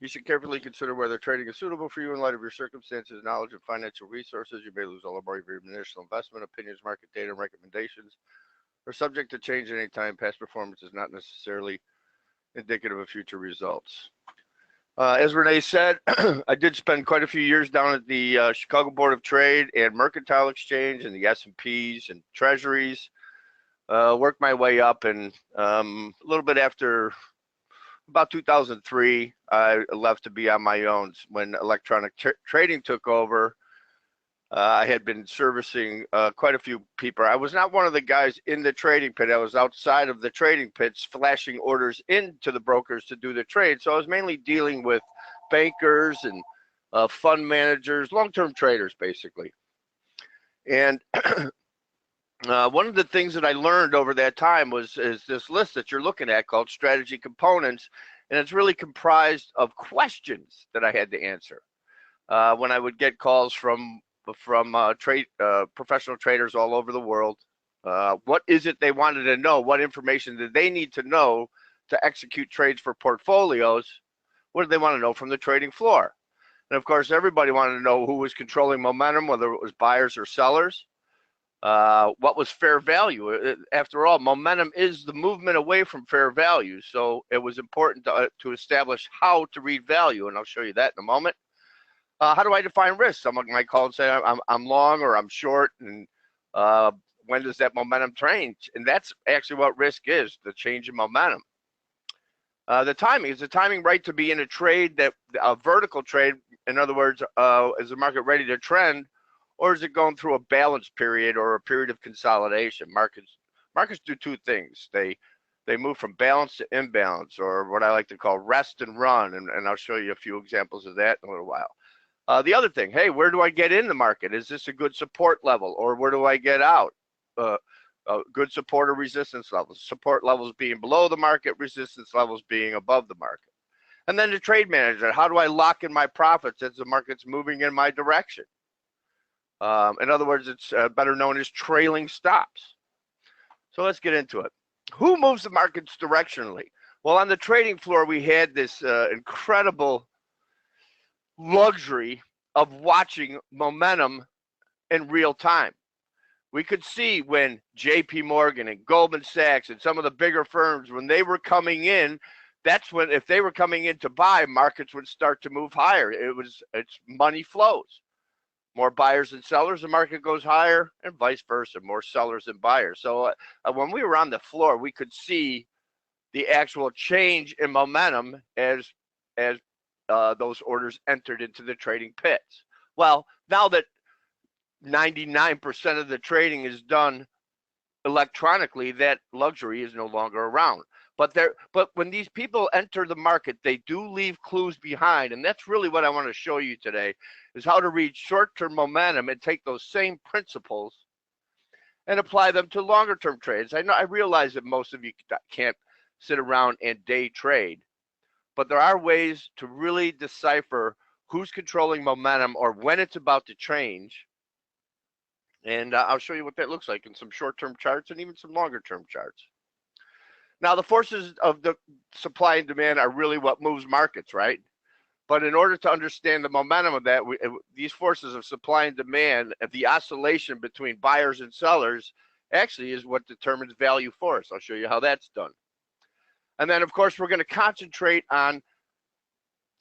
You should carefully consider whether trading is suitable for you in light of your circumstances, knowledge, and financial resources. You may lose all or more of your initial investment. Opinions, market data, and recommendations are subject to change at any time. Past performance is not necessarily indicative of future results. As Renee said, I did spend quite a few years down at the Chicago Board of Trade and Mercantile Exchange and the S&Ps and Treasuries. Worked my way up, and a little bit after about 2003, I left to be on my own when electronic trading took over. I had been servicing quite a few people. I was not one of the guys in the trading pit. I was outside of the trading pits flashing orders into the brokers to do the trade. So I was mainly dealing with bankers and fund managers, long-term traders, basically. And one of the things that I learned over that time is this list that you're looking at called strategy components, and it's really comprised of questions that I had to answer. When I would get calls from professional traders all over the world, what is it they wanted to know? What information did they need to know to execute trades for portfolios? What did they want to know from the trading floor? And of course, everybody wanted to know who was controlling momentum, whether it was buyers or sellers. What was fair value? After all, momentum is the movement away from fair value. So it was important to establish how to read value, and I'll show you that in a moment. How do I define risk? Someone might call and say I'm long or I'm short, and when does that momentum change? And that's actually what risk is, the change in momentum. The timing, is the timing right to be in a trade, that a vertical trade? In other words, is the market ready to trend, or is it going through a balance period or a period of consolidation? Markets do two things. They move from balance to imbalance, or what I like to call rest and run, and I'll show you a few examples of that in a little while. The other thing, hey, where do I get in the market? Is this a good support level, or where do I get out? Good support or resistance levels. Support levels being below the market, resistance levels being above the market. And then the trade manager, how do I lock in my profits as the market's moving in my direction? In other words, it's better known as trailing stops. So let's get into it. Who moves the markets directionally? Well, on the trading floor, we had this incredible luxury of watching momentum in real time. We could see when JP Morgan and Goldman Sachs and some of the bigger firms, when they were coming in, that's when, if they were coming in to buy, markets would start to move higher. It's money flows. More buyers than sellers, the market goes higher, and vice versa, more sellers than buyers. So when we were on the floor, we could see the actual change in momentum as those orders entered into the trading pits. Well, now that 99% of the trading is done electronically, that luxury is no longer around. But when these people enter the market, they do leave clues behind, and that's really what I want to show you today, is how to read short-term momentum and take those same principles and apply them to longer-term trades. I realize that most of you can't sit around and day trade, but there are ways to really decipher who's controlling momentum or when it's about to change. And I'll show you what that looks like in some short-term charts and even some longer-term charts. Now, the forces of the supply and demand are really what moves markets, right? But in order to understand the momentum of that, these forces of supply and demand, the oscillation between buyers and sellers, actually is what determines value for us. I'll show you how that's done. And then, of course, we're going to concentrate on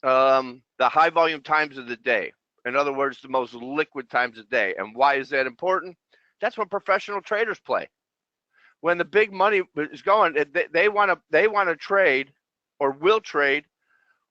the high volume times of the day. In other words, the most liquid times of the day. And why is that important? That's what professional traders play. When the big money is going, they want to trade or will trade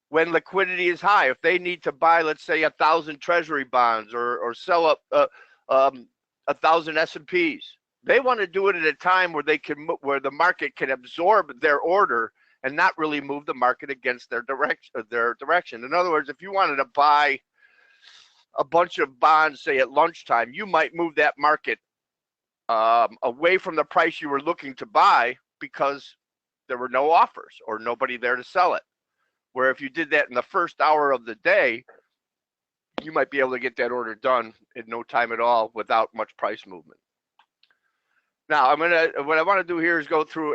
when liquidity is high. If they need to buy, let's say, 1,000 treasury bonds or sell up 1,000 S&Ps, they want to do it at a time where the market can absorb their order and not really move the market against their direction. In other words, if you wanted to buy a bunch of bonds, say at lunchtime, you might move that market away from the price you were looking to buy because there were no offers or nobody there to sell it. Where if you did that in the first hour of the day, you might be able to get that order done in no time at all without much price movement. Now, what I want to do here is go through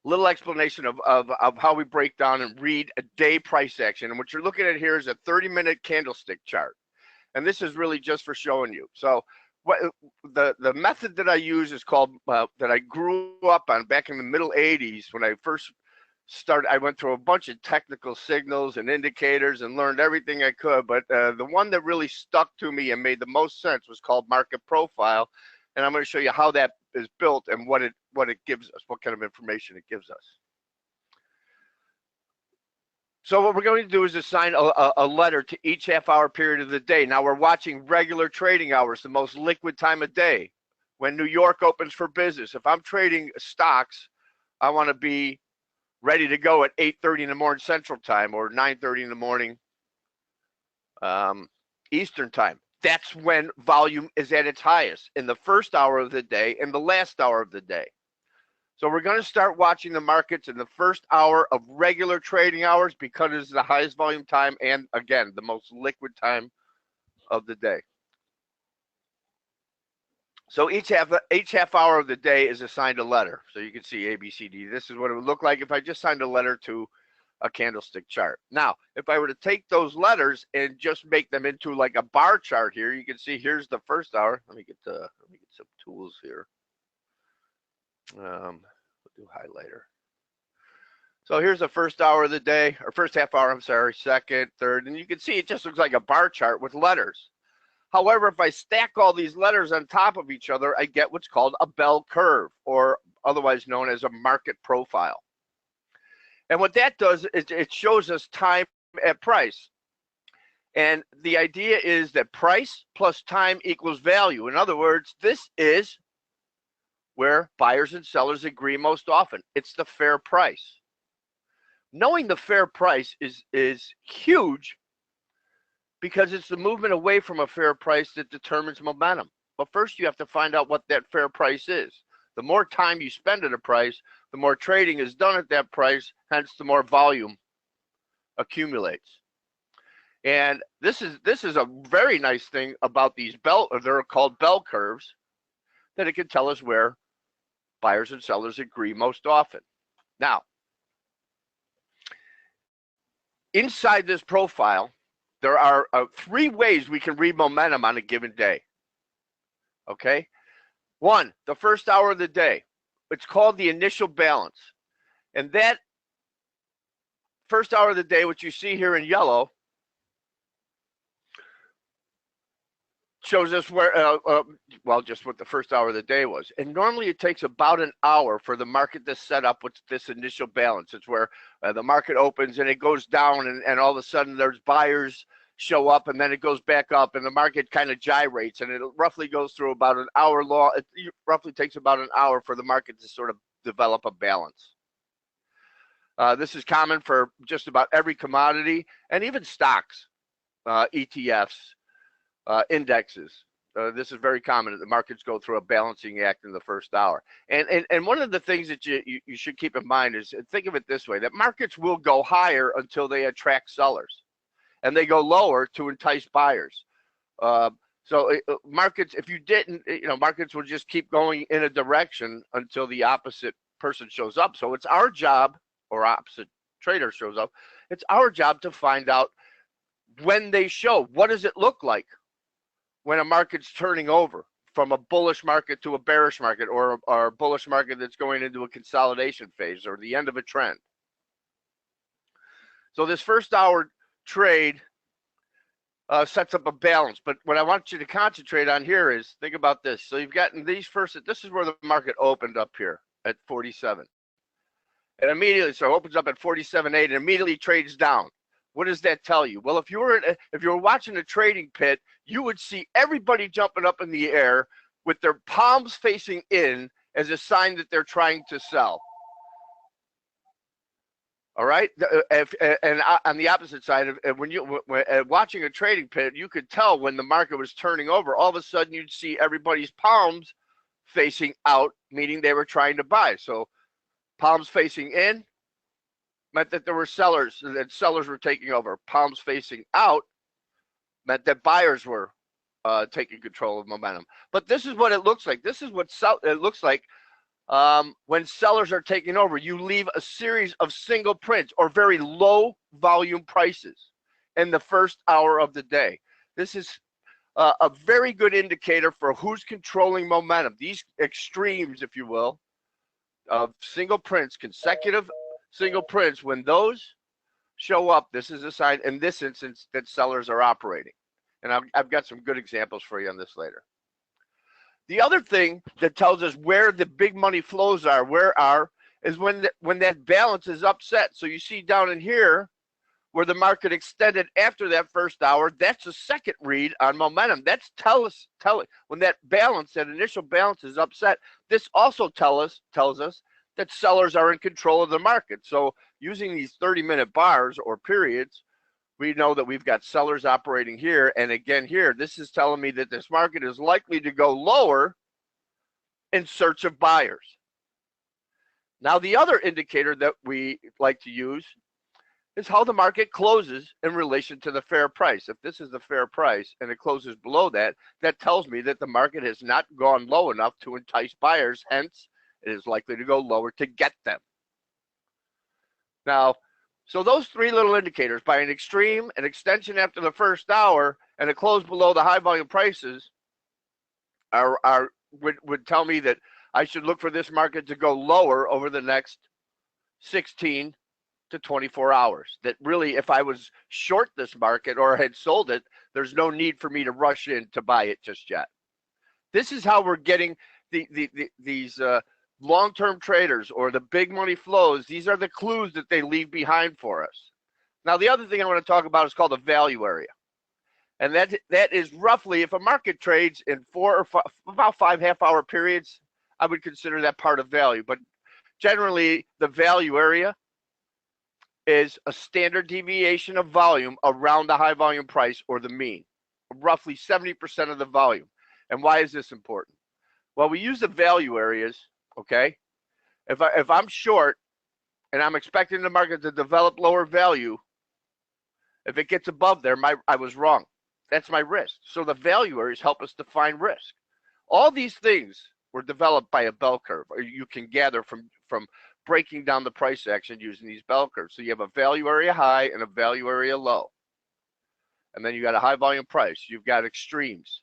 little explanation of how we break down and read a day price action. And what you're looking at here is a 30-minute candlestick chart. And this is really just for showing you. So what the method that I use is called, that I grew up on back in the middle 80s when I first started. I went through a bunch of technical signals and indicators and learned everything I could. But the one that really stuck to me and made the most sense was called market profile. And I'm going to show you how that is built and what it gives us, what kind of information it gives us. So what we're going to do is assign a letter to each half-hour period of the day. Now we're watching regular trading hours, the most liquid time of day, when New York opens for business. If I'm trading stocks, I want to be ready to go at 8:30 in the morning Central Time or 9:30 in the morning Eastern Time. That's when volume is at its highest, in the first hour of the day and the last hour of the day. So we're going to start watching the markets in the first hour of regular trading hours because it's the highest volume time and, again, the most liquid time of the day. So each half hour of the day is assigned a letter. So you can see A, B, C, D. This is what it would look like if I just signed a letter to a candlestick chart. Now, if I were to take those letters and just make them into like a bar chart here, you can see here's the first hour. Let me get some tools here. We'll do highlighter. So here's the first hour of the day, or first half hour, I'm sorry, second, third, and you can see it just looks like a bar chart with letters. However, if I stack all these letters on top of each other, I get what's called a bell curve, or otherwise known as a market profile. And what that does is it shows us time at price. And the idea is that price plus time equals value. In other words, this is where buyers and sellers agree most often. It's the fair price. Knowing the fair price is huge because it's the movement away from a fair price that determines momentum. But first you have to find out what that fair price is. The more time you spend at a price, the more trading is done at that price, hence the more volume accumulates. And this is a very nice thing about these they're called bell curves, that it can tell us where buyers and sellers agree most often. Now, inside this profile, there are 3 ways we can read momentum on a given day. Okay? 1, the first hour of the day. It's called the initial balance. And that first hour of the day, which you see here in yellow, shows us where, well, just what the first hour of the day was. And normally it takes about an hour for the market to set up with this initial balance. It's where the market opens and it goes down, and all of a sudden there's buyers show up, and then it goes back up, and the market kind of gyrates, and it roughly goes through about an hour long. It roughly takes about an hour for the market to sort of develop a balance. This is common for just about every commodity, and even stocks, ETFs, indexes. This is very common that the markets go through a balancing act in the first hour. And one of the things that you should keep in mind is, think of it this way, that markets will go higher until they attract sellers, and they go lower to entice buyers. So markets, if you didn't, markets will just keep going in a direction until the opposite person shows up. So it's our job, or opposite trader shows up, it's our job to find out when they show. What does it look like when a market's turning over from a bullish market to a bearish market, or a bullish market that's going into a consolidation phase, or the end of a trend? So this first hour trade sets up a balance. But what I want you to concentrate on here is, think about this. So you've gotten these first, this is where the market opened up here at 47. And immediately, so it opens up at 47.8 and immediately trades down. What does that tell you? Well, if you were watching a trading pit, you would see everybody jumping up in the air with their palms facing in as a sign that they're trying to sell. All right, and on the opposite side, when watching a trading pit, you could tell when the market was turning over. All of a sudden, you'd see everybody's palms facing out, meaning they were trying to buy. So, palms facing in meant that there were sellers, that sellers were taking over. Palms facing out meant that buyers were taking control of momentum. But this is what it looks like. This is what it looks like when sellers are taking over, you leave a series of single prints or very low volume prices in the first hour of the day. This is a very good indicator for who's controlling momentum. These extremes, if you will, of single prints, consecutive single prints, when those show up, this is a sign in this instance that sellers are operating. And I've got some good examples for you on this later. The other thing that tells us where the big money flows are, is when that balance is upset. So you see down in here where the market extended after that first hour, that's a second read on momentum. That's telling when that initial balance is upset. This also tells us that sellers are in control of the market. So using these 30-minute bars or periods, we know that we've got sellers operating here. And again, here, this is telling me that this market is likely to go lower in search of buyers. Now, the other indicator that we like to use is how the market closes in relation to the fair price. If this is the fair price and it closes below that, that tells me that the market has not gone low enough to entice buyers. Hence, it is likely to go lower to get them. Now, so those three little indicators, by an extreme, an extension after the first hour, and a close below the high volume prices, would tell me that I should look for this market to go lower over the next 16 to 24 hours. That really, if I was short this market or had sold it, there's no need for me to rush in to buy it just yet. This is how we're getting these long-term traders or the big money flows. These are the clues that they leave behind for us. Now, the other thing I want to talk about is called a value area. And that is roughly, if a market trades in about 5 half-hour periods, I would consider that part of value. But generally, the value area is a standard deviation of volume around the high volume price or the mean, roughly 70% of the volume. And why is this important? Well, we use the value areas, okay? If I'm short and I'm expecting the market to develop lower value, if it gets above there, I was wrong. That's my risk. So the value areas help us define risk. All these things were developed by a bell curve, or you can gather from breaking down the price action using these bell curves. So you have a value area high and a value area low. And then you got a high volume price. You've got extremes,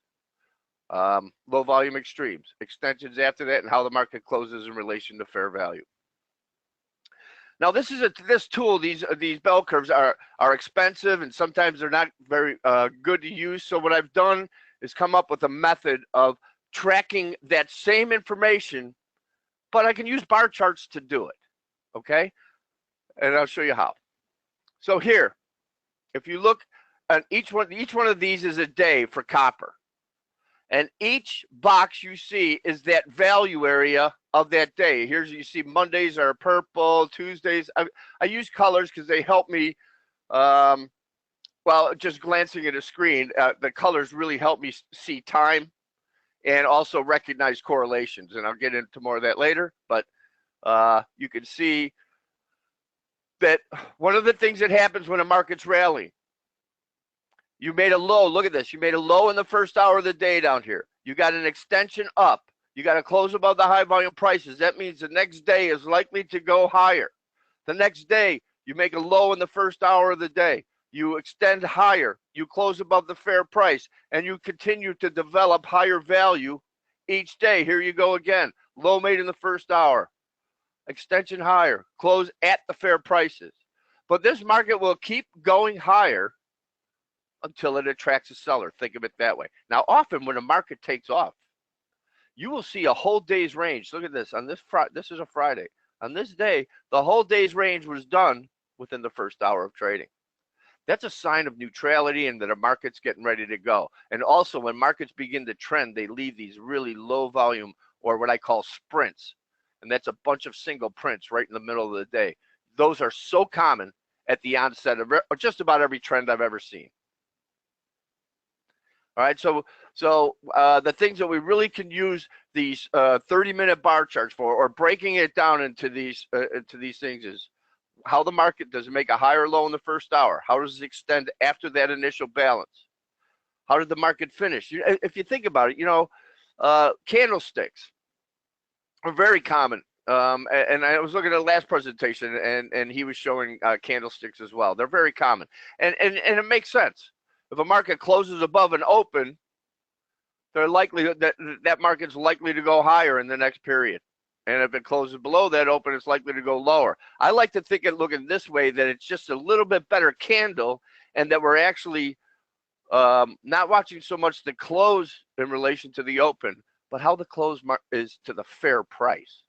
low volume extremes, extensions after that, and how the market closes in relation to fair value. Now, this tool, these bell curves are expensive, and sometimes they're not very good to use. So what I've done is come up with a method of tracking that same information, but I can use bar charts to do it, okay? And I'll show you how. So here, if you look at each one of these is a day for copper. And each box you see is that value area of that day. Here's, you see Mondays are purple, Tuesdays. I use colors because they help me, well, just glancing at a screen, the colors really help me see time and also recognize correlations. And I'll get into more of that later, but you can see that one of the things that happens when a market's rallying, you made a low, look at this, you made a low in the first hour of the day down here. You got an extension up. You got to close above the high volume prices. That means the next day is likely to go higher. The next day, you make a low in the first hour of the day. You extend higher. You close above the fair price, and you continue to develop higher value each day. Here you go again. Low made in the first hour. Extension higher. Close at the fair prices. But this market will keep going higher until it attracts a seller. Think of it that way. Now, often when a market takes off, you will see a whole day's range. Look at this. On this this is a Friday. On this day, the whole day's range was done within the first hour of trading. That's a sign of neutrality and that a market's getting ready to go. And also, when markets begin to trend, they leave these really low volume, or what I call sprints. And that's a bunch of single prints right in the middle of the day. Those are so common at the onset of just about every trend I've ever seen. All right, so the things that we really can use these 30-minute bar charts for, or breaking it down into these things, is how the market does it make a higher low in the first hour? How does it extend after that initial balance? How did the market finish? If you think about it, candlesticks. are very common. And I was looking at the last presentation, and he was showing candlesticks as well. They're very common, and it makes sense. If a market closes above an open, they're likely that market's likely to go higher in the next period. And if it closes below that open, it's likely to go lower. I like to think and look at this way, that it's just a little bit better candle, and that we're actually not watching so much the close in relation to the open, but how the close is to the fair price.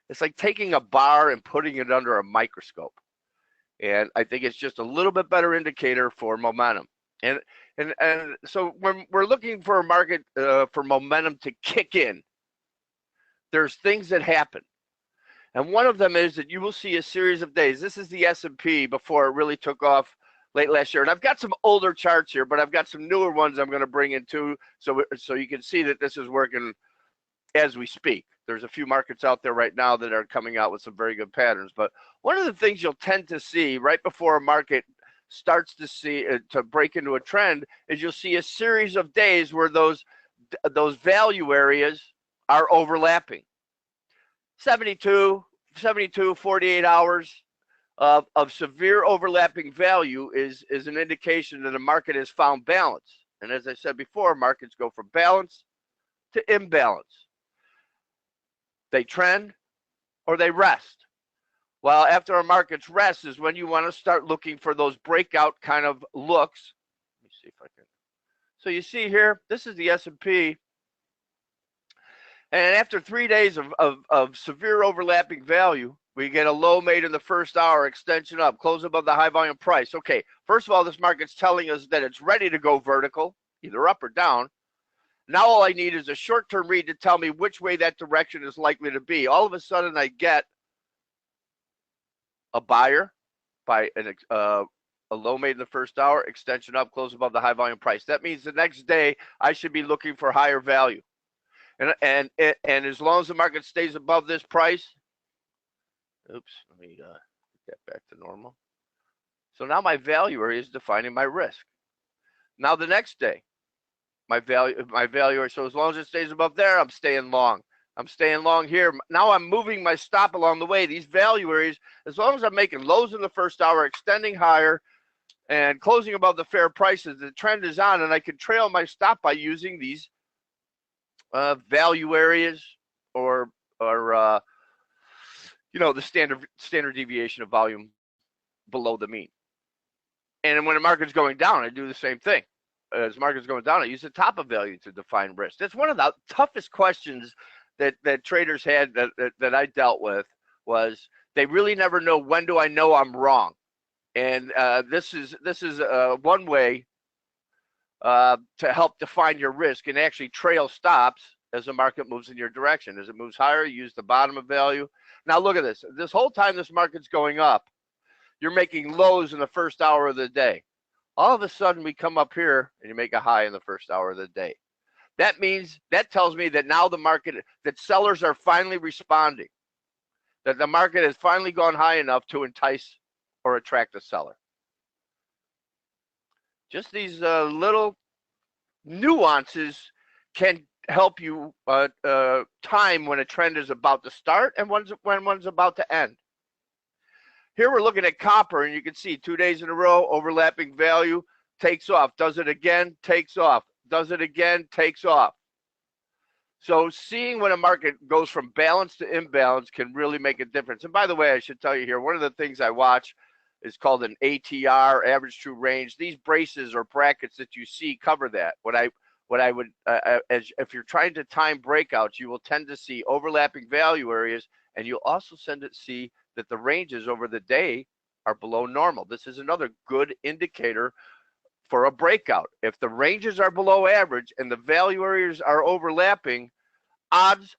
It's like taking a bar and putting it under a microscope. And I think it's just a little bit better indicator for momentum. And so when we're looking for a market for momentum to kick in, there's things that happen. And one of them is that you will see a series of days. This is the S&P before it really took off late last year. And I've got some older charts here, but I've got some newer ones I'm going to bring in too, so you can see that this is working as we speak. There's a few markets out there right now that are coming out with some very good patterns. But one of the things you'll tend to see right before a market starts to break into a trend is you'll see a series of days where those value areas are overlapping. 72, 48 hours of severe overlapping value is an indication that a market has found balance. And as I said before, markets go from balance to imbalance. They trend or they rest. Well, after a market's rest is when you want to start looking for those breakout kind of looks. Let me see if I can. So you see here, this is the S&P. And after 3 days of severe overlapping value, we get a low made in the first hour, extension up, close above the high volume price. Okay, first of all, this market's telling us that it's ready to go vertical, either up or down. Now all I need is a short-term read to tell me which way that direction is likely to be. All of a sudden, I get a buyer by a low made in the first hour, extension up, close above the high volume price. That means the next day I should be looking for higher value. And as long as the market stays above this price, oops, let me get back to normal. So now my value area is defining my risk. Now the next day, my value area, so as long as it stays above there, I'm staying long. I'm staying long here. Now I'm moving my stop along the way. These value areas, as long as I'm making lows in the first hour, extending higher, and closing above the fair prices, the trend is on, and I can trail my stop by using these value areas or the standard deviation of volume below the mean. And when the market's going down, I do the same thing. As the market's going down, I use the top of value to define risk. That's one of the toughest questions that traders had that I dealt with, was they really never know, when do I know I'm wrong? And this is one way to help define your risk and actually trail stops as the market moves in your direction. As it moves higher, you use the bottom of value. Now look at this. This whole time this market's going up, you're making lows in the first hour of the day. All of a sudden we come up here and you make a high in the first hour of the day. That tells me that now that sellers are finally responding, that the market has finally gone high enough to entice or attract a seller. Just these little nuances can help you time when a trend is about to start and when one's about to end. Here we're looking at copper, and you can see 2 days in a row, overlapping value, takes off, does it again, takes off, does it again, takes off. So seeing when a market goes from balance to imbalance can really make a difference. And by the way, I should tell you here, one of the things I watch is called an ATR, average true range. These braces or brackets that you see cover that. What I would, if you're trying to time breakouts, you will tend to see overlapping value areas, and you'll also tend to see that the ranges over the day are below normal. This is another good indicator for a breakout. If the ranges are below average and the value areas are overlapping, odds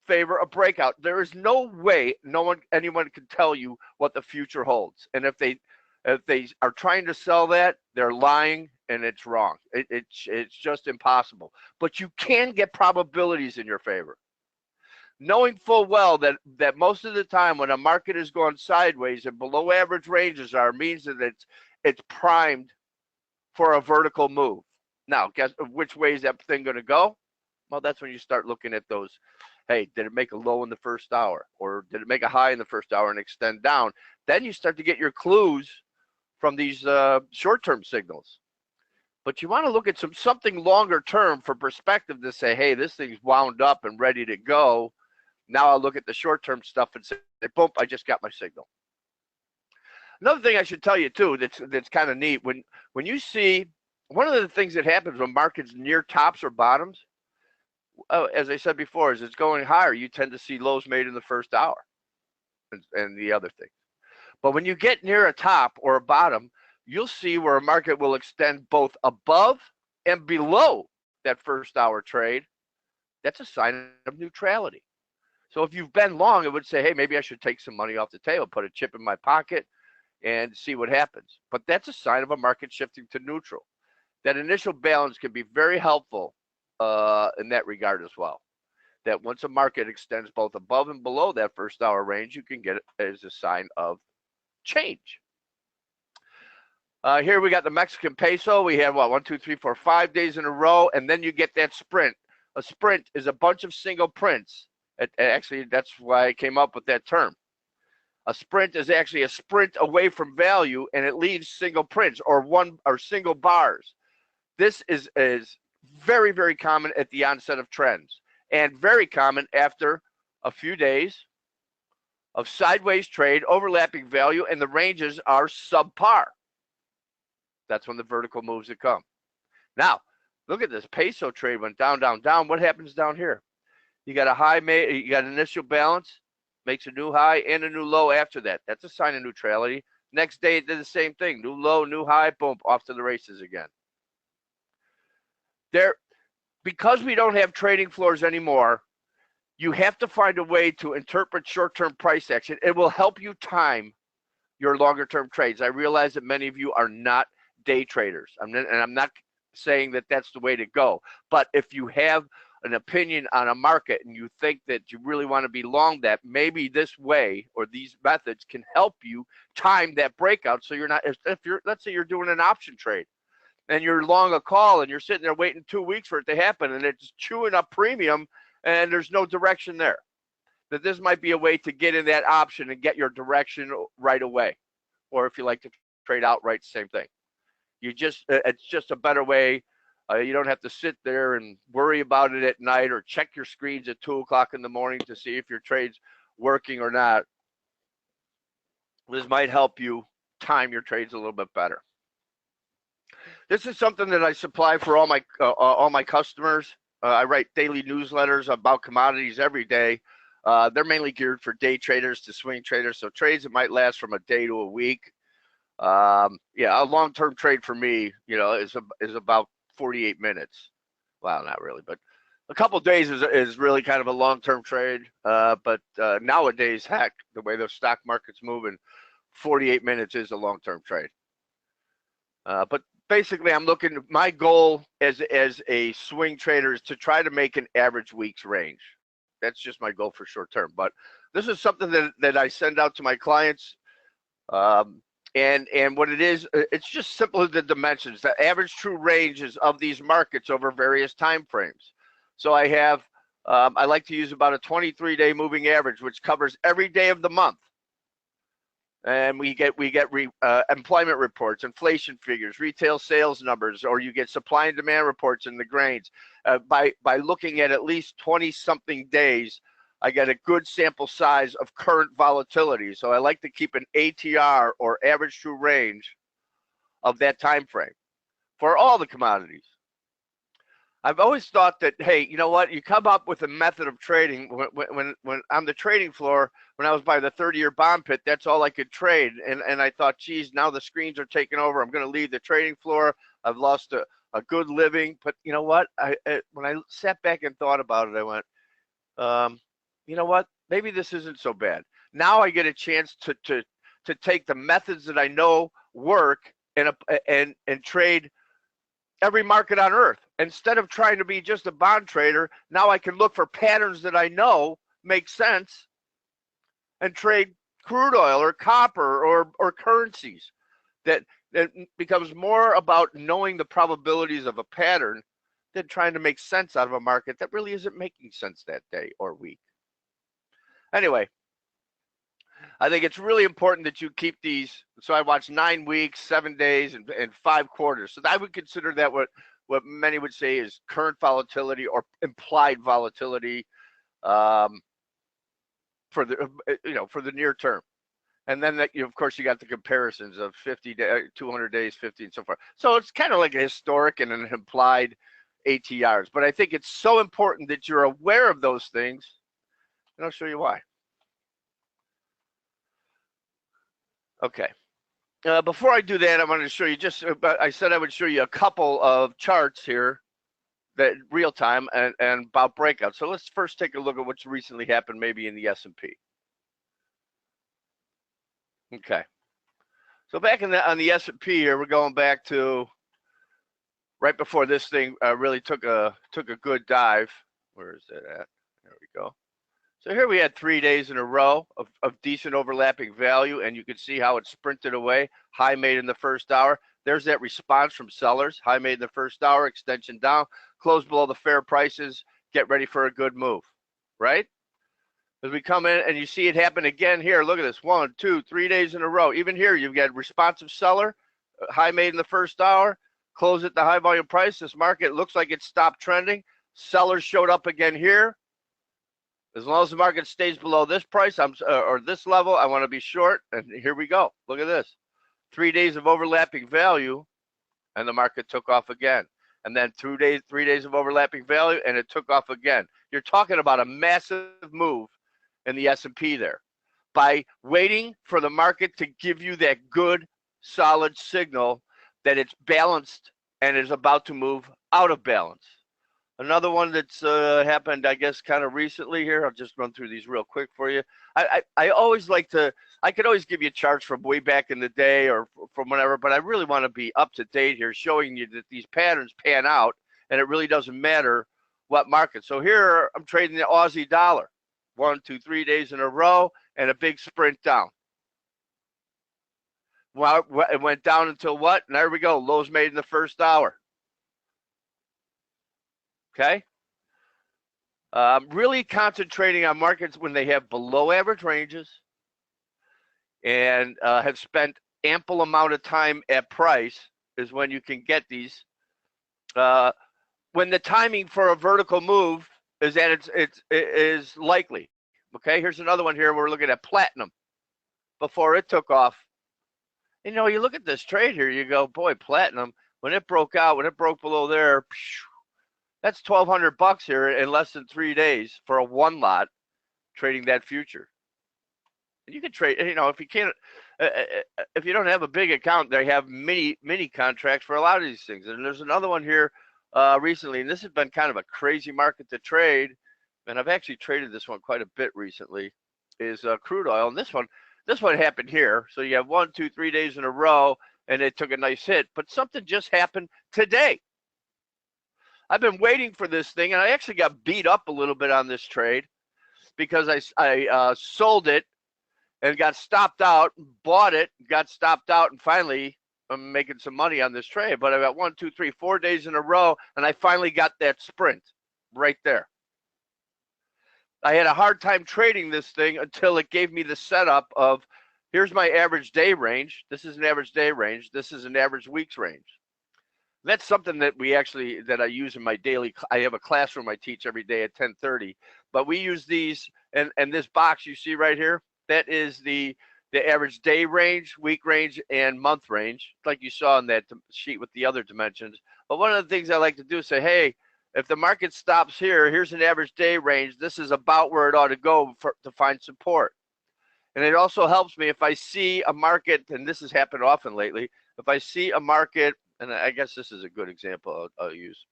favor a breakout. There is no way anyone can tell you what the future holds. And if they are trying to sell that, they're lying, and it's wrong. It's just impossible. But you can get probabilities in your favor. Knowing full well that most of the time when a market is going sideways and below average ranges means that it's primed for a vertical move. Now, guess which way is that thing going to go? Well, that's when you start looking at those Hey, did it make a low in the first hour, or did it make a high in the first hour and extend down? Then you start to get your clues from these short-term signals. But you want to look at something longer term for perspective to say, hey, this thing's wound up and ready to go. Now I'll look at the short-term stuff and say, boom, I just got my signal. Another thing I should tell you too that's kind of neat, when you see, one of the things that happens when markets near tops or bottoms, as I said before, as it's going higher, you tend to see lows made in the first hour and the other thing. But when you get near a top or a bottom, you'll see where a market will extend both above and below that first hour trade. That's a sign of neutrality. So if you've been long, it would say, hey, maybe I should take some money off the table, put a chip in my pocket and see what happens. But that's a sign of a market shifting to neutral. That initial balance can be very helpful in that regard as well. That once a market extends both above and below that first hour range, you can get it as a sign of change. Here we got the Mexican peso. We have what, 1, 2, 3, 4, 5 days in a row, and then you get that sprint. A sprint is a bunch of single prints. Actually, that's why I came up with that term. A sprint is actually a sprint away from value, and it leaves single prints or single bars. This is very, very common at the onset of trends, and very common after a few days of sideways trade, overlapping value, and the ranges are subpar. That's when the vertical moves that come. Now, look at this peso trade went down, down, down. What happens down here? You got a high, you got an initial balance, makes a new high and a new low after that. That's a sign of neutrality. Next day, it did the same thing. New low, new high, boom, off to the races again. Because we don't have trading floors anymore, you have to find a way to interpret short-term price action. It will help you time your longer-term trades. I realize that many of you are not day traders, and I'm not saying that that's the way to go. But if you have an opinion on a market and you think that you really want to be long that, maybe this way or these methods can help you time that breakout. So you're not, let's say you're doing an option trade and you're long a call and you're sitting there waiting 2 weeks for it to happen and it's chewing up premium and there's no direction there, that this might be a way to get in that option and get your direction right away. Or if you like to trade outright, same thing. It's just a better way. You don't have to sit there and worry about it at night or check your screens at 2 o'clock in the morning to see if your trade's working or not. This might help you time your trades a little bit better. This is something that I supply for all my customers. I write daily newsletters about commodities every day. They're mainly geared for day traders to swing traders, so trades that might last from a day to a week. Yeah, a long-term trade for me, is about 48 minutes. Well, not really, but a couple of days is really kind of a long-term trade. But nowadays, heck, the way the stock market's moving, 48 minutes is a long-term trade. But basically, my goal as a swing trader is to try to make an average week's range. That's just my goal for short term. But this is something that I send out to my clients. And what it is, it's just simply the dimensions, the average true ranges of these markets over various time frames. So I have, I like to use about a 23-day moving average, which covers every day of the month. And we get employment reports, inflation figures, retail sales numbers, or you get supply and demand reports in the grains. By looking at least 20-something days, I get a good sample size of current volatility. So I like to keep an ATR, or average true range, of that time frame for all the commodities. I've always thought that, hey, you know what? You come up with a method of trading. When on the trading floor, when I was by the 30-year bond pit, that's all I could trade. And I thought, geez, now the screens are taking over. I'm going to leave the trading floor. I've lost a good living. But you know what? When I sat back and thought about it, I went, you know what? Maybe this isn't so bad. Now I get a chance to take the methods that I know work and trade every market on earth. Instead of trying to be just a bond trader, now I can look for patterns that I know make sense and trade crude oil or copper or currencies. That becomes more about knowing the probabilities of a pattern than trying to make sense out of a market that really isn't making sense that day or week. Anyway, I think it's really important that you keep these. So I watch 9 weeks, 7 days, and 5 quarters. So I would consider that what many would say is current volatility or implied volatility for the for the near term. And then that, of course, you got the comparisons of 50 day, 200 days, 50, and so forth. So it's kind of like a historic and an implied ATRs. But I think it's so important that you're aware of those things, and I'll show you why. Okay. Before I do that, I wanted to show you I said I would show you a couple of charts here that real time and about breakouts. So let's first take a look at what's recently happened maybe in the S&P. Okay. So back on the S&P here, we're going back to right before this thing really took a good dive. Where is that at? There we go. So here we had 3 days in a row of decent overlapping value, and you can see how it sprinted away. High made in the first hour. There's that response from sellers. High made in the first hour, extension down, close below the fair prices, get ready for a good move, right? As we come in and you see it happen again here, look at this, 1, 2, 3 days in a row. Even here, you've got responsive seller, high made in the first hour, close at the high volume price. This market looks like it stopped trending. Sellers showed up again here. As long as the market stays below this price, or this level, I want to be short. And here we go. Look at this. 3 days of overlapping value, and the market took off again. And then 3 days of overlapping value, and it took off again. You're talking about a massive move in the S&P there. By waiting for the market to give you that good, solid signal that it's balanced and is about to move out of balance. Another one that's happened, I guess, kind of recently here. I'll just run through these real quick for you. I always like to, I could always give you charts from way back in the day or from whenever, but I really want to be up to date here, showing you that these patterns pan out, and it really doesn't matter what market. So here I'm trading the Aussie dollar, 1, 2, 3 days in a row, and a big sprint down. Well, it went down until what? And there we go, lows made in the first hour. Okay. Really concentrating on markets when they have below average ranges and have spent ample amount of time at price is when you can get these. When the timing for a vertical move is that it is likely. Okay, here's another one here. We're looking at platinum before it took off. You know, you look at this trade here, you go, boy, platinum, when it broke out, when it broke below there, that's $1,200 here in less than 3 days for a one lot trading that future. And you can trade, you know, if you can't, if you don't have a big account, they have mini contracts for a lot of these things. And there's another one here recently, and this has been kind of a crazy market to trade. And I've actually traded this one quite a bit recently, is crude oil. And this one happened here. So you have 1, 2, 3 days in a row, and it took a nice hit. But something just happened today. I've been waiting for this thing, and I actually got beat up a little bit on this trade because I sold it and got stopped out, bought it, got stopped out, and finally I'm making some money on this trade. But I got 1, 2, 3, 4 days in a row, and I finally got that sprint right there. I had a hard time trading this thing until it gave me the setup of, here's my average day range. This is an average day range. This is an average week's range. That's something that I use in my daily, I have a classroom I teach every day at 10:30, but we use these, and this box you see right here, that is the average day range, week range, and month range, like you saw in that sheet with the other dimensions. But one of the things I like to do is say, hey, if the market stops here, here's an average day range. This is about where it ought to go to find support. And it also helps me if I see a market, and this has happened often lately, if I see a market, and I guess this is a good example I'll use.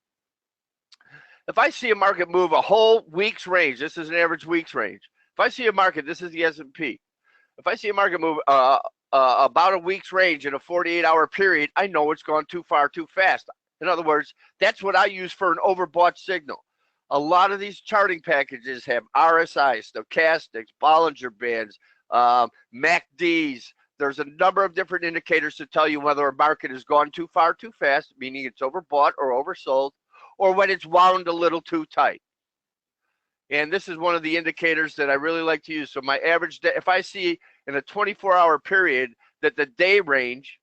If I see a market move a whole week's range, this is an average week's range. If I see a market, this is the S&P. If I see a market move about a week's range in a 48-hour period, I know it's gone too far too fast. In other words, that's what I use for an overbought signal. A lot of these charting packages have RSI, stochastics, Bollinger Bands, MACDs. There's a number of different indicators to tell you whether a market has gone too far too fast, meaning it's overbought or oversold, or when it's wound a little too tight. And this is one of the indicators that I really like to use. So my average day, if I see in a 24-hour period that the day range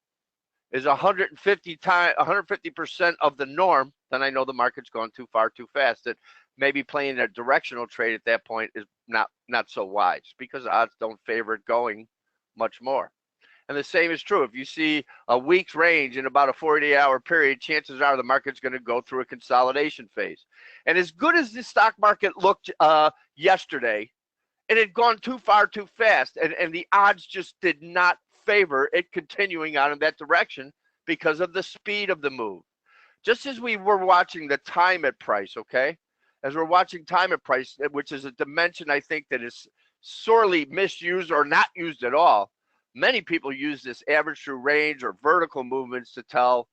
is 150% of the norm, then I know the market's gone too far too fast. That maybe playing a directional trade at that point is not so wise, because odds don't favor it going much more. And the same is true if you see a week's range in about a 48-hour period, chances are the market's going to go through a consolidation phase. And as good as the stock market looked yesterday, it had gone too far too fast, and the odds just did not favor it continuing on in that direction because of the speed of the move. Just as we were watching the time at price, okay? As we're watching time at price, which is a dimension I think that is sorely misused or not used at all. Many people use this average through range or vertical movements to tell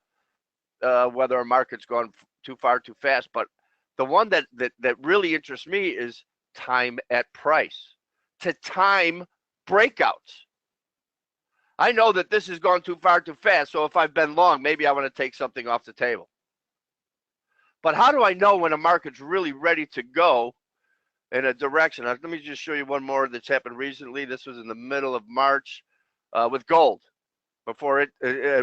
whether a market's gone too far too fast. But the one that really interests me is time at price, to time breakouts. I know that this has gone too far too fast, so if I've been long, maybe I want to take something off the table. But how do I know when a market's really ready to go in a direction? Let me just show you one more that's happened recently. This was in the middle of March with gold before it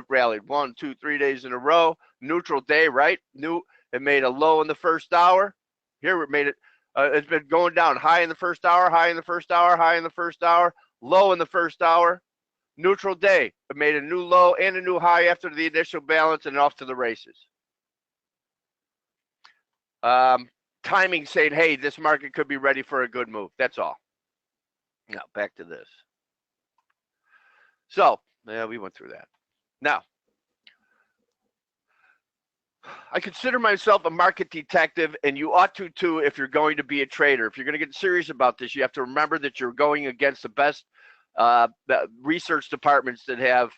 rallied 1, 2, 3 days in a row. Neutral day, right? It made a low in the first hour. Here it made it. It's been going down, high in the first hour, high in the first hour, high in the first hour, low in the first hour. Neutral day. It made a new low and a new high after the initial balance, and off to the races. Timing saying, hey, this market could be ready for a good move. That's all. Now back to this. So yeah, we went through that. Now, I consider myself a market detective, and you ought to too if you're going to be a trader. If you're going to get serious about this, you have to remember that you're going against the best research departments that have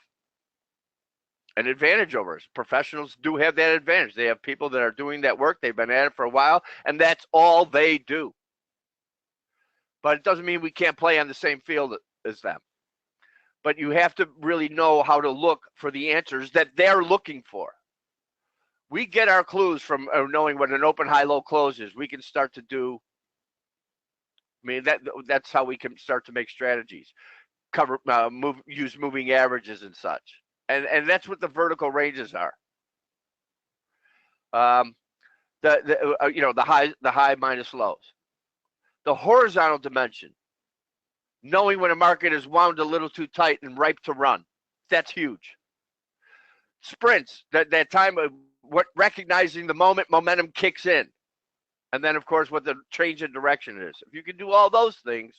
an advantage over us. Professionals do have that advantage. They have people that are doing that work. They've been at it for a while, and that's all they do. But it doesn't mean we can't play on the same field as them. But you have to really know how to look for the answers that they're looking for. We get our clues from knowing what an open, high, low close is. We can start to do, I mean, that's how we can start to make strategies. Use moving averages and such. And that's what the vertical ranges are. The high minus lows. The horizontal dimension, knowing when a market is wound a little too tight and ripe to run. That's huge. Sprints, that time of recognizing the moment momentum kicks in. And then, of course, what the change in direction is. If you can do all those things,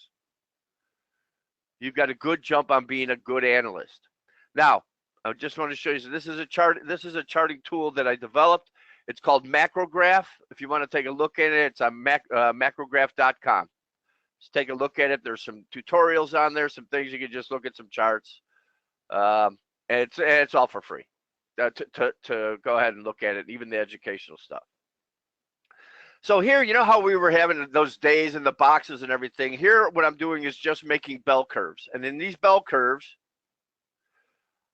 you've got a good jump on being a good analyst. Now, I just want to show you, so this is a chart. This is a charting tool that I developed. It's called Macrograph. If you want to take a look at it, it's on macrograph.com. Just take a look at it. There's some tutorials on there, some things you can just look at, some charts. And it's all for free to go ahead and look at it, even the educational stuff. So here, you know how we were having those days in the boxes and everything? Here, what I'm doing is just making bell curves. And in these bell curves,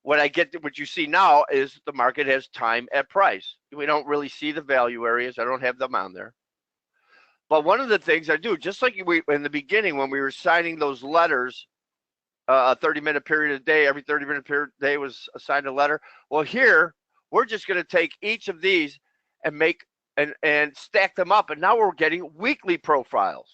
what you see now is the market has time at price. We don't really see the value areas. I don't have them on there. But one of the things I do, just like in the beginning when we were signing those letters, a 30-minute period a day, every 30-minute period a day was assigned a letter. Well, here, we're just going to take each of these and make and stack them up. And now we're getting weekly profiles.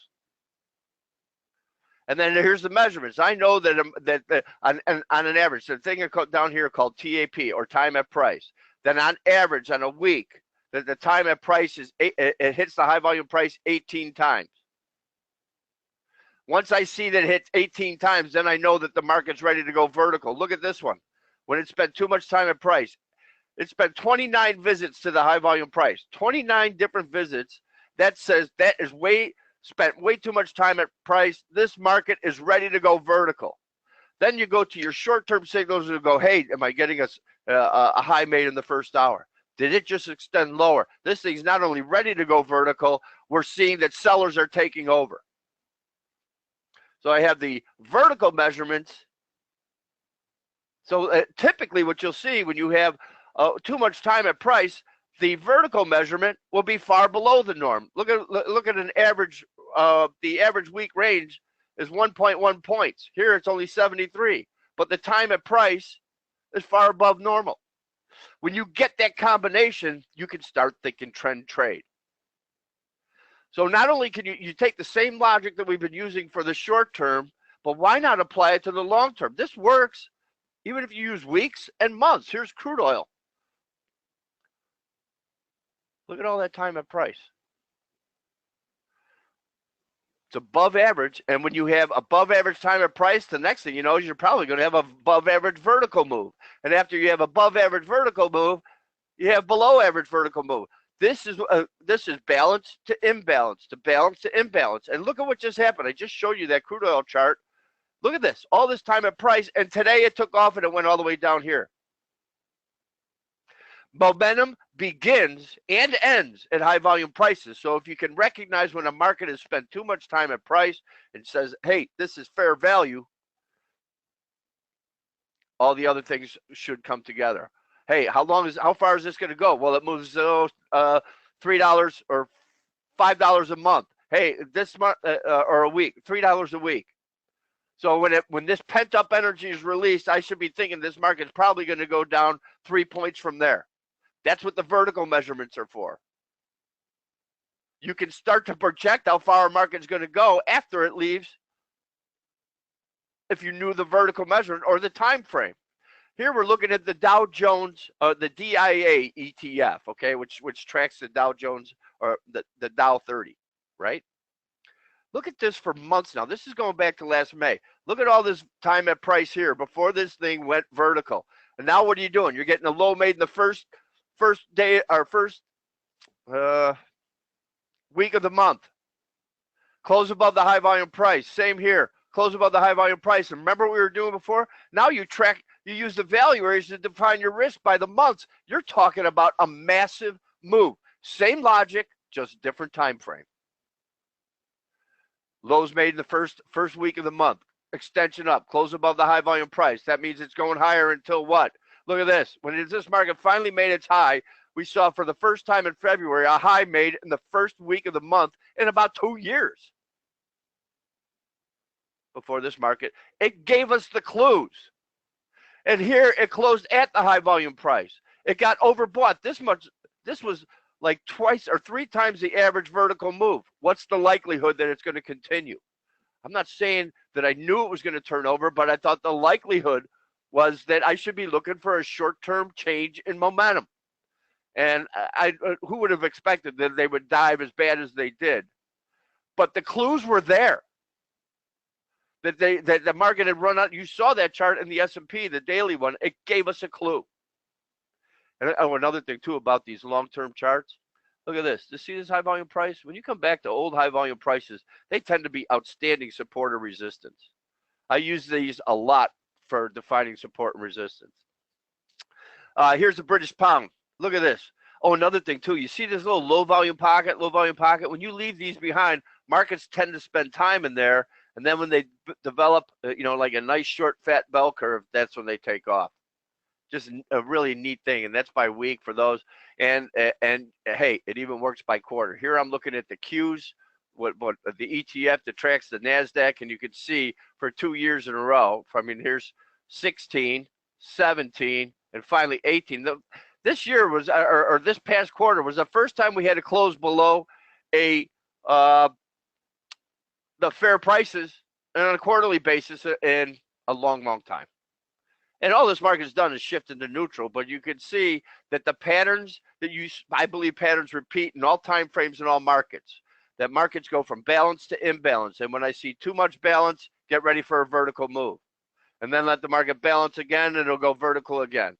And then here's the measurements. I know that on an average, the thing down here called TAP, or time at price. Then on average, on a week, that the time at price it hits the high volume price 18 times. Once I see that it hits 18 times, then I know that the market's ready to go vertical. Look at this one. When it spent too much time at price, it spent 29 visits to the high volume price. 29 different visits. That says that is spent way too much time at price. This market is ready to go vertical. Then you go to your short-term signals and go, hey, am I getting a high made in the first hour? Did it just extend lower? This thing's not only ready to go vertical, we're seeing that sellers are taking over. So I have the vertical measurements. So typically what you'll see when you have too much time at price, the vertical measurement will be far below the norm. Look at an average. The average week range is 1.1 points. Here it's only 73, but the time at price is far above normal. When you get that combination, you can start thinking trend trade. So not only can you take the same logic that we've been using for the short term, but why not apply it to the long term? This works even if you use weeks and months. Here's crude oil. Look at all that time at price. It's above average, and when you have above average time at price, the next thing you know is you're probably going to have a above average vertical move. And after you have above average vertical move, you have below average vertical move. This is balance to imbalance, to balance to imbalance. And look at what just happened. I just showed you that crude oil chart. Look at this, all this time at price, and today it took off and it went all the way down here. Momentum begins and ends at high volume prices. So if you can recognize when a market has spent too much time at price and says, hey, this is fair value, all the other things should come together. Hey, how far is this going to go? Well, it moves $3 or $5 a month. Hey, this month or a week, $3 a week. So when this pent up energy is released, I should be thinking this market's probably going to go down 3 points from there. That's what the vertical measurements are for. You can start to project how far a market's going to go after it leaves if you knew the vertical measurement or the time frame. Here we're looking at the Dow Jones, the DIA ETF, okay, which tracks the Dow Jones or the Dow 30, right? Look at this for months now. This is going back to last May. Look at all this time at price here before this thing went vertical. And now what are you doing? You're getting a low made in the first day or first week of the month. Close above the high volume price. Same here. Close above the high volume price. And remember what we were doing before? Now you use the value areas to define your risk by the months. You're talking about a massive move. Same logic, just different time frame. Lows made in the first week of the month. Extension up. Close above the high volume price. That means it's going higher until what? Look at this. When this market finally made its high, we saw for the first time in February a high made in the first week of the month in about 2 years. Before this market, it gave us the clues. And here it closed at the high volume price. It got overbought this much. This was like 2 or 3 times the average vertical move. What's the likelihood that it's going to continue? I'm not saying that I knew it was going to turn over, but I thought the likelihood was that I should be looking for a short-term change in momentum. And who would have expected that they would dive as bad as they did? But the clues were there. That the market had run out. You saw that chart in the S&P, the daily one. It gave us a clue. And another thing too about these long-term charts. Look at this. You see this high volume price? When you come back to old high volume prices, they tend to be outstanding support or resistance. I use these a lot for defining support and resistance. Here's the British pound. Look at this. Oh, another thing too. You see this little low volume pocket? When you leave these behind, markets tend to spend time in there. And then when they develop, like a nice short fat bell curve, that's when they take off. Just a really neat thing, and that's by week for those. And hey, it even works by quarter. Here I'm looking at the Qs, what the ETF that tracks the Nasdaq, and you can see for 2 years in a row. Here's 16, 17, and finally 18. This year was, or this past quarter was the first time we had to close below the fair prices on a quarterly basis in a long, long time. And all this market's done is shift into neutral, but you can see that the patterns that I believe patterns repeat in all time frames in all markets. That markets go from balance to imbalance. And when I see too much balance, get ready for a vertical move. And then let the market balance again, and it'll go vertical again.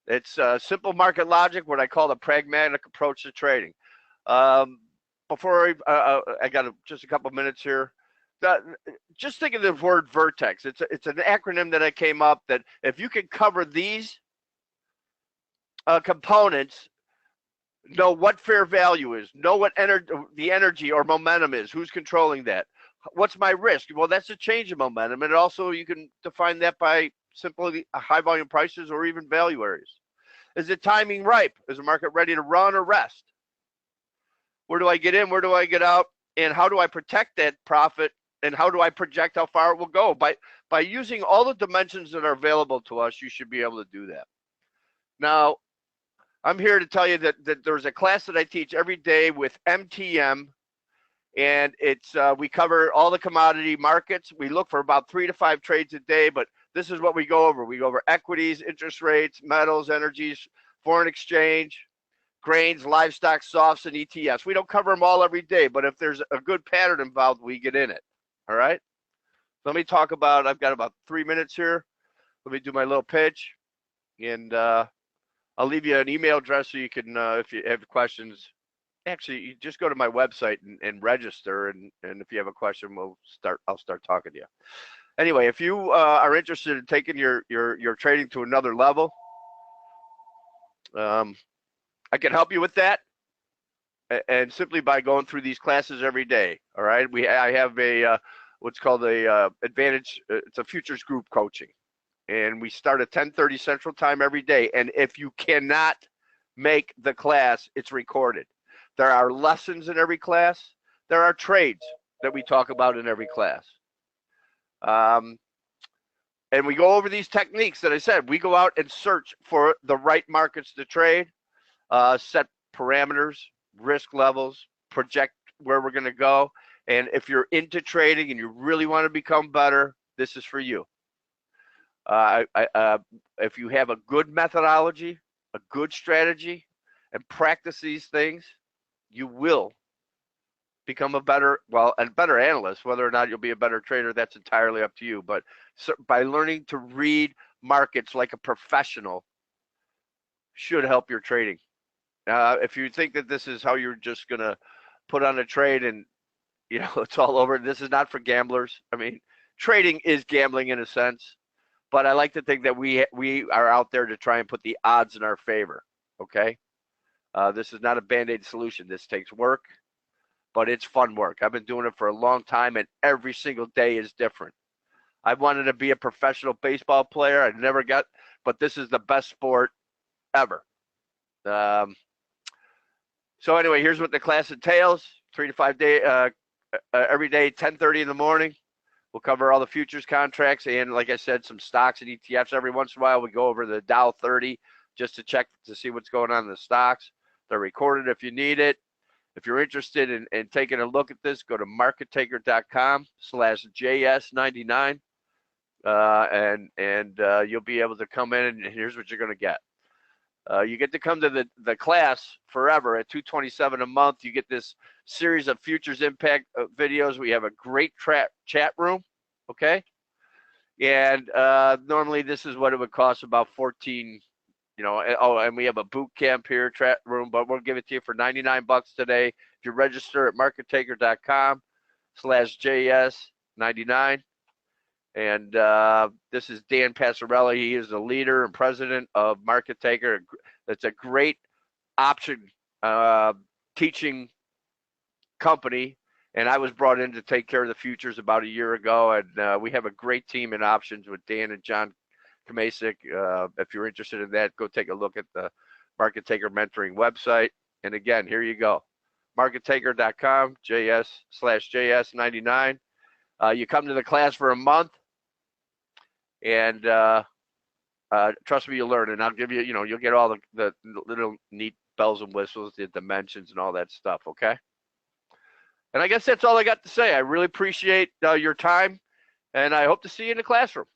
It's simple market logic, what I call the pragmatic approach to trading. Before I got just a couple minutes here. Just think of the word vertex. It's an acronym that I came up that if you can cover these components, know what fair value is, know what the energy or momentum is, who's controlling that, what's my risk? Well, that's a change in momentum, and also you can define that by simply high volume prices or even value areas. Is the timing ripe? Is the market ready to run or rest? Where do I get in? Where do I get out? And how do I protect that profit? And how do I project how far it will go? By using all the dimensions that are available to us, you should be able to do that. Now, I'm here to tell you that there's a class that I teach every day with MTM, and it's we cover all the commodity markets. We look for about 3 to 5 trades a day, but this is what we go over. We go over equities, interest rates, metals, energies, foreign exchange, grains, livestock, softs, and ETFs. We don't cover them all every day, but if there's a good pattern involved, we get in it. All right? Let me talk about, I've got about 3 minutes here. Let me do my little pitch, and I'll leave you an email address so you can, if you have questions, actually, you just go to my website and register, and if you have a question, I'll start talking to you. Anyway, if you are interested in taking your trading to another level, I can help you with that, and simply by going through these classes every day. All right, I have a what's called a advantage. It's a futures group coaching, and we start at 10:30 Central Time every day. And if you cannot make the class, it's recorded. There are lessons in every class. There are trades that we talk about in every class. And we go over these techniques that I said. We go out and search for the right markets to trade, set parameters, risk levels, project where we're going to go. And if you're into trading and you really want to become better, this is for you. If you have a good methodology, a good strategy, and practice these things, you will become a better analyst. Whether or not you'll be a better trader, that's entirely up to you. But by learning to read markets like a professional should help your trading. If you think that this is how you're just gonna put on a trade and it's all over, this is not for gamblers. I mean, trading is gambling in a sense, but I like to think that we are out there to try and put the odds in our favor. Okay, this is not a band-aid solution. This takes work, but it's fun work. I've been doing it for a long time, and every single day is different. I wanted to be a professional baseball player. I never got, but this is the best sport ever. So anyway, here's what the class entails: 3 to 5 day, every day, 10:30 in the morning. We'll cover all the futures contracts and, like I said, some stocks and ETFs. Every once in a while, we go over the Dow 30 just to check to see what's going on in the stocks. They're recorded if you need it. If you're interested in taking a look at this, go to markettaker.com/JS99, and you'll be able to come in, and here's what you're going to get. You get to come to the class forever at $227 a month. You get this series of Futures Impact videos. We have a great chat room, okay? And normally this is what it would cost, about $14. And we have a boot camp here, chat room, but we'll give it to you for $99 today. If you register at markettaker.com/JS99. And this is Dan Passarelli. He is the leader and president of Market Taker. That's a great option teaching company. And I was brought in to take care of the futures about a year ago. And we have a great team in options with Dan and John Kamasic. If you're interested in that, go take a look at the Market Taker Mentoring website. And again, here you go. markettaker.com/JS99. You come to the class for a month, and trust me, you'll learn. And I'll give you, you'll get all the little neat bells and whistles, the dimensions, and all that stuff. Okay. And I guess that's all I got to say. I really appreciate your time, and I hope to see you in the classroom.